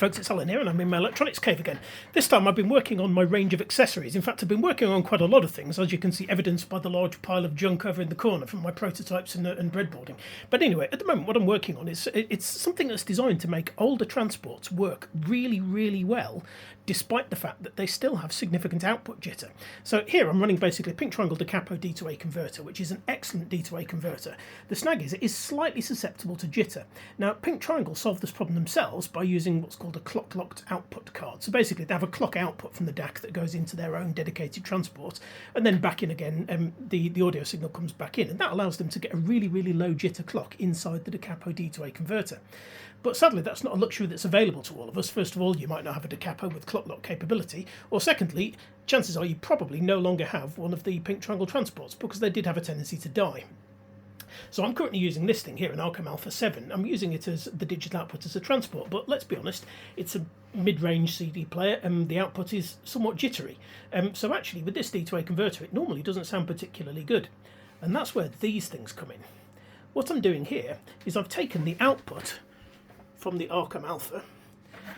folks, it's Alan here and I'm in my electronics cave again. This time I've been working on my range of accessories. In fact, I've been working on quite a lot of things, as you can see evidenced by the large pile of junk over in the corner from my prototypes and breadboarding. But anyway, at the moment what I'm working on is it's something that's designed to make older transports work really, really well, despite the fact that they still have significant output jitter. So here I'm running basically a pink triangle da capo D2A converter, which is an excellent D2A converter. The snag is it is slightly susceptible to jitter. Now, Pink Triangle solved this problem themselves by using what's called a clock-locked output card. So basically they have a clock output from the DAC that goes into their own dedicated transport, and then back in again, the audio signal comes back in, and that allows them to get a really, really low jitter clock inside the da capo D2A converter. But sadly, that's not a luxury that's available to all of us. First of all, you might not have a da capo with clock lock capability, or secondly, chances are you probably no longer have one of the Pink Triangle transports because they did have a tendency to die. So I'm currently using this thing here, an Alchem Alpha 7. I'm using it as the digital output as a transport, but let's be honest, it's a mid-range CD player and the output is somewhat jittery. So actually with this D2A converter, it normally doesn't sound particularly good. And that's where these things come in. What I'm doing here is I've taken the output from the Alchem Alpha,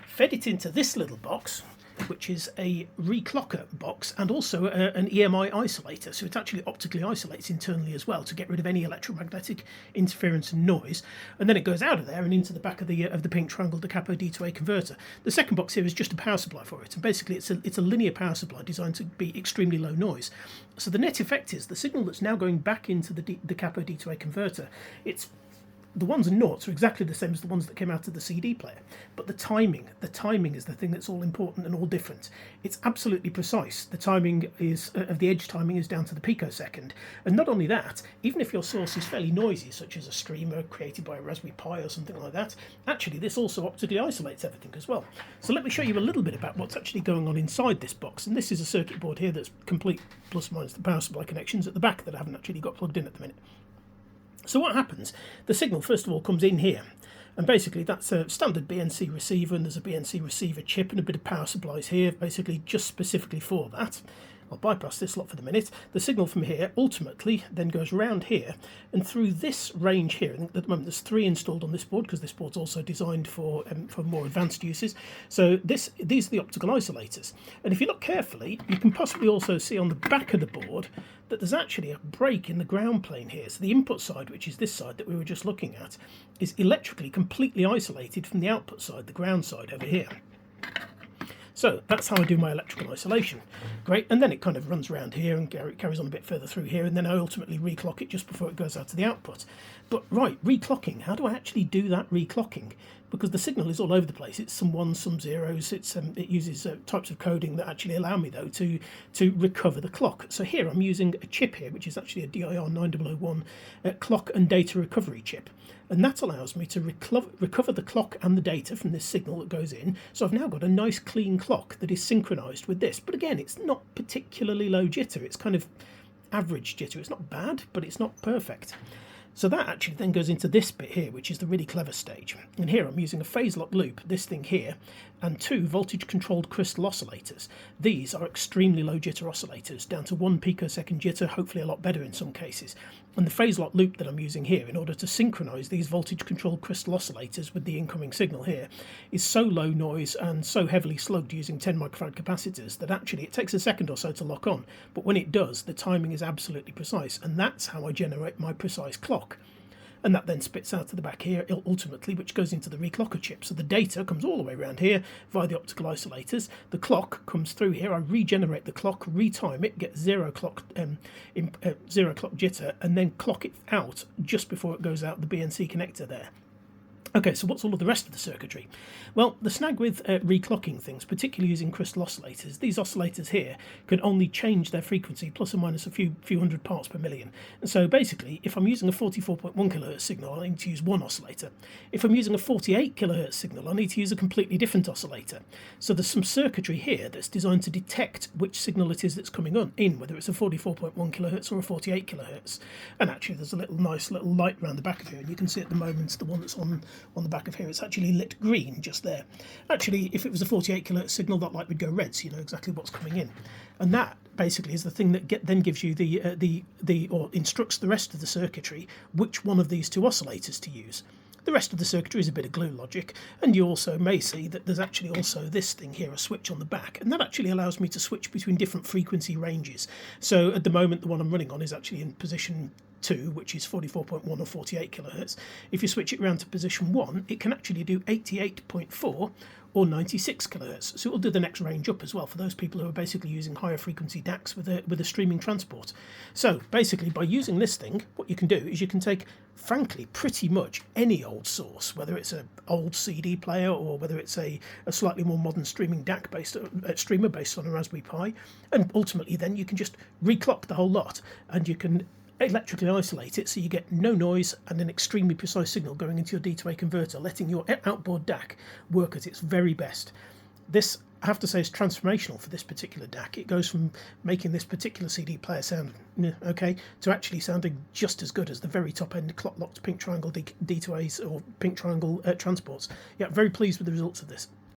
fed it into this little box, which is a Reclocker box and also an EMI isolator, so it actually optically isolates internally as well to get rid of any electromagnetic interference and noise, and then it goes out of there and into the back of the Pink Triangle da capo D2A converter. The second box here is just a power supply for it, and basically it's a linear power supply designed to be extremely low noise. So the net effect is the signal that's now going back into the da capo D2A converter, the ones and noughts are exactly the same as the ones that came out of the CD player, but the timing is the thing that's all important and all different. It's absolutely precise. The timing is of the edge timing is down to the picosecond, and not only that, even if your source is fairly noisy, such as a streamer created by a Raspberry Pi or something like that, actually this also optically isolates everything as well. So let me show you a little bit about what's actually going on inside this box, and this is a circuit board here that's complete plus minus the power supply connections at the back that I haven't actually got plugged in at the minute. So what happens, the signal first of all comes in here, and basically that's a standard BNC receiver, and there's a BNC receiver chip and a bit of power supplies here, basically just specifically for that. I'll bypass this lot for the minute. The signal from here ultimately then goes around here and through this range here. And at the moment there's 3 installed on this board because this board's also designed for more advanced uses. So these are the optical isolators. And if you look carefully, you can possibly also see on the back of the board that there's actually a break in the ground plane here. So the input side, which is this side that we were just looking at, is electrically completely isolated from the output side, the ground side over here. So that's how I do my electrical isolation. Great, and then it kind of runs around here and carries on a bit further through here, and then I ultimately reclock it just before it goes out to the output. But right, reclocking, how do I actually do that reclocking? Because the signal is all over the place. It's some ones, some zeros. It uses types of coding that actually allow me though to recover the clock. So here I'm using a chip here, which is actually a DIR 9001 clock and data recovery chip. And that allows me to recover the clock and the data from this signal that goes in. So I've now got a nice clean clock that is synchronized with this. But again, it's not particularly low jitter. It's kind of average jitter. It's not bad, but it's not perfect. So that actually then goes into this bit here, which is the really clever stage. And here I'm using a phase lock loop, this thing here, and 2 voltage controlled crystal oscillators. These are extremely low jitter oscillators, down to 1 picosecond jitter, hopefully a lot better in some cases. And the phase lock loop that I'm using here in order to synchronize these voltage controlled crystal oscillators with the incoming signal here is so low noise and so heavily slugged using 10 microfarad capacitors that actually it takes a second or so to lock on. But when it does, the timing is absolutely precise, and that's how I generate my precise clock. And that then spits out to the back here ultimately, which goes into the Reclocker chip. So the data comes all the way around here via the optical isolators. The clock comes through here. I regenerate the clock, retime it, get zero clock jitter, and then clock it out just before it goes out the BNC connector there. Okay, so what's all of the rest of the circuitry? Well, the snag with reclocking things, particularly using crystal oscillators, these oscillators here can only change their frequency plus or minus a few hundred parts per million. And so basically, if I'm using a 44.1 kHz signal, I need to use one oscillator. If I'm using a 48 kHz signal, I need to use a completely different oscillator. So there's some circuitry here that's designed to detect which signal it is that's coming in, whether it's a 44.1 kHz or a 48 kHz. And actually, there's a nice little light around the back of here, and you can see at the moment the one that's on the back of here, it's actually lit green just there. Actually, if it was a 48 kHz signal, that light would go red, so you know exactly what's coming in. And that basically is the thing that then gives you or instructs the rest of the circuitry which one of these 2 oscillators to use. The rest of the circuitry is a bit of glue logic, and you also may see that there's actually also this thing here, a switch on the back, and that actually allows me to switch between different frequency ranges. So at the moment the one I'm running on is actually in position 2, which is 44.1 or 48 kilohertz. If you switch it around to position 1, it can actually do 88.4 or 96 kilohertz. So it will do the next range up as well for those people who are basically using higher frequency DACs with a streaming transport. So basically, by using this thing, what you can do is you can take, frankly, pretty much any old source, whether it's an old CD player or whether it's a slightly more modern streaming DAC based streamer based on a Raspberry Pi, and ultimately then you can just reclock the whole lot, and you can electrically isolate it so you get no noise and an extremely precise signal going into your D2A converter, letting your outboard DAC work at its very best. This, I have to say, is transformational for this particular DAC. It goes from making this particular CD player sound okay to actually sounding just as good as the very top end clock locked pink triangle D2As or pink triangle transports. Yeah, very pleased with the results of this.